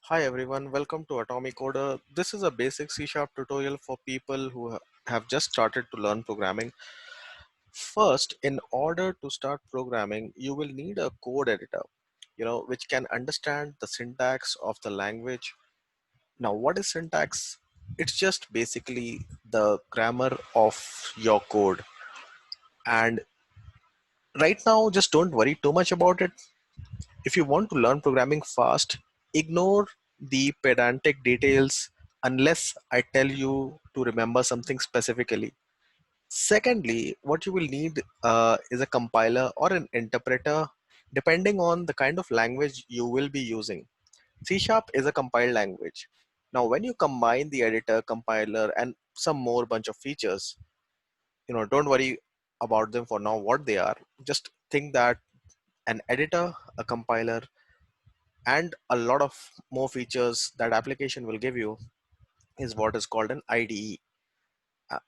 Hi everyone, welcome to Atomic Coder. This is a basic C Sharp tutorial for people who have just started to learn programming. First, in order to start programming, you will need a code editor, which can understand the syntax of the language. Now, what is syntax? It's just basically the grammar of your code. And right now, just don't worry too much about it. If you want to learn programming fast, ignore the pedantic details unless I tell you to remember something specifically. Secondly, what you will need is a compiler or an interpreter depending on the kind of language you will be using. C Sharp is a compiled language. Now, when you combine the editor, compiler, and some more bunch of features, don't worry about them for now, what they are. Just think that an editor, a compiler, and a lot of more features that application will give you is what is called an IDE.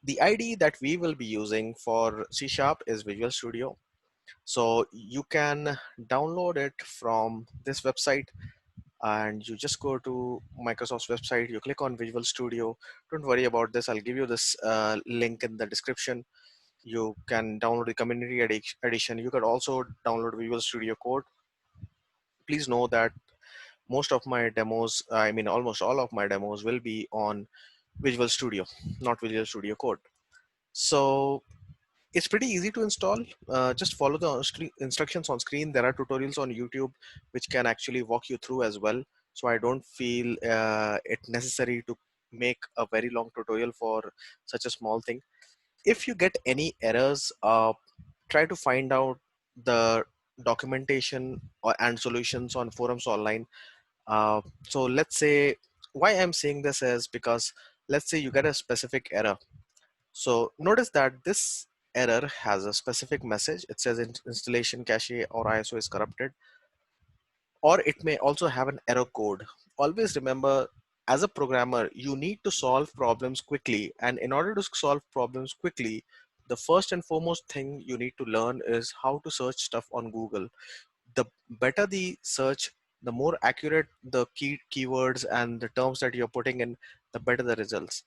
The IDE that we will be using for C Sharp is Visual Studio. So you can download it from this website and you just go to Microsoft's website, you click on Visual Studio. Don't worry about this. I'll give you this link in the description. You can download the community edition. You could also download Visual Studio Code. Please know that most of my demos, I mean almost all of my demos will be on Visual Studio, not Visual Studio Code. So it's pretty easy to install. Just follow the instructions on screen. There are tutorials on YouTube which can actually walk you through as well. So I don't feel it necessary to make a very long tutorial for such a small thing. If you get any errors, try to find out the documentation and solutions on forums online. So let's say why I'm saying this is because let's say you get a specific error. So notice that this error has a specific message. It says installation cache or ISO is corrupted, or it may also have an error code. Always remember, as a programmer, you need to solve problems quickly. And in order to solve problems quickly, the first and foremost thing you need to learn is how to search stuff on Google. The better the search, the more accurate the keywords and the terms that you're putting in, the better the results.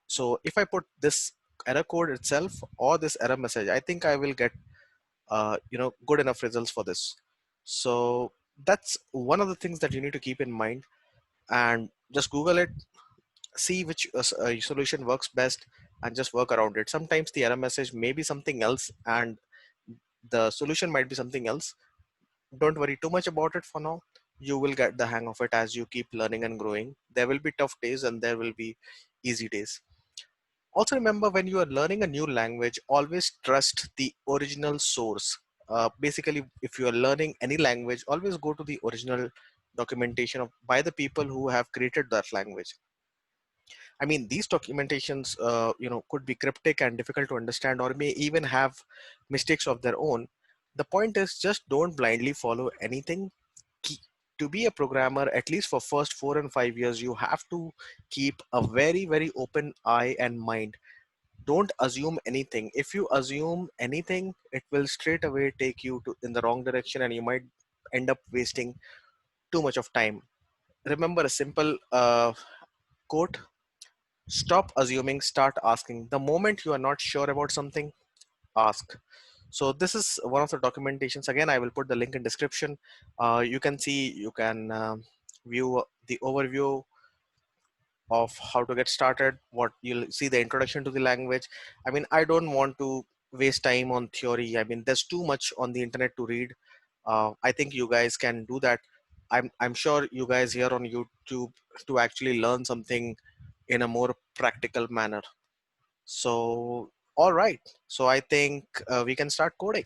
So if I put this error code itself or this error message, I think I will get good enough results for this. So that's one of the things that you need to keep in mind, and just Google it, see which solution works best, and just work around it. Sometimes the error message may be something else and the solution might be something else. Don't worry too much about it for now. You will get the hang of it as you keep learning and growing. There will be tough days and there will be easy days. Also remember, when you are learning a new language, always trust the original source. Basically, if you are learning any language, always go to the original documentation by the people who have created that language. I mean, these documentations, could be cryptic and difficult to understand, or may even have mistakes of their own. The point is, just don't blindly follow anything. To be a programmer, at least for first 4 and 5 years, you have to keep a very, very open eye and mind. Don't assume anything. If you assume anything, it will straight away take you to in the wrong direction, and you might end up wasting too much of time. Remember a simple quote: stop assuming, start asking. The moment you are not sure about something, ask. So this is one of the documentations. Again, I will put the link in description. You can see, you can view the overview of how to get started. What you'll see, the introduction to the language. I mean, I don't want to waste time on theory. I mean, there's too much on the internet to read. I think you guys can do that. I'm sure you guys here on YouTube to actually learn something in a more practical manner. So all right, so I think we can start coding.